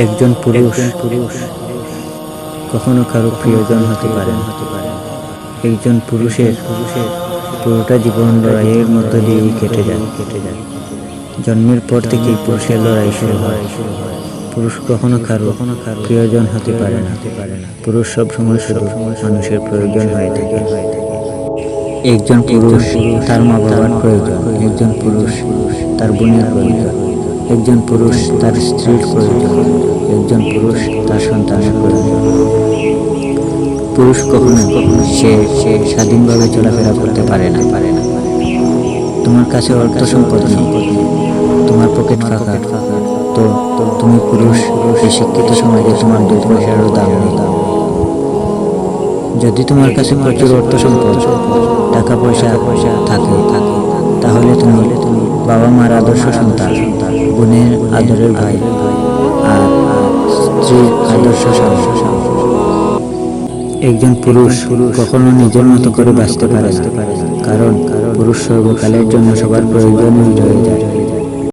একজন পুরুষ কখনো কারো প্রিয়জন হতে পারে না। একজন পুরুষের পুরোটা জীবন লড়াইয়ের মধ্য দিয়েই কেটে যায়। জন্মের পর থেকেই পুরুষের লড়াই শুরু হয়। পুরুষ কখনো কারো প্রিয়জন হতে পারে না। পুরুষ সবসময় শুধু মানুষের প্রয়োজন হয়ে থাকে। একজন পুরুষ তার মা বাবার প্রয়োজন, একজন পুরুষ তার বোনের প্রয়োজন, একজন পুরুষ তার স্ত্রীর প্রয়োজন, একজন পুরুষ তার সন্তানের প্রয়োজন। পুরুষ কখনো সে স্বাধীনভাবে চলাফেরা করতে পারে না। তোমার কাছে অর্থ সম্পদ নেই, তোমার পকেট ফাঁকা, তো তুমি পুরুষ, এই শিক্ষিত সমাজে তোমার 2 পয়সারও দাম নেই। যদি তোমার কাছে প্রচুর অর্থ সম্পদ, টাকা পয়সা থাকে, তাহলে তুমি বাবা মার আদর্শ সন্তান, বোনের আদরের ভাই, আর স্ত্রীর আদর্শ স্বামী। একজন পুরুষ কখনো নিজের মতো করে বাঁচতে পারে না, কারণ পুরুষ সর্বকালের জন্য সবার প্রয়োজন হয়ে যায়।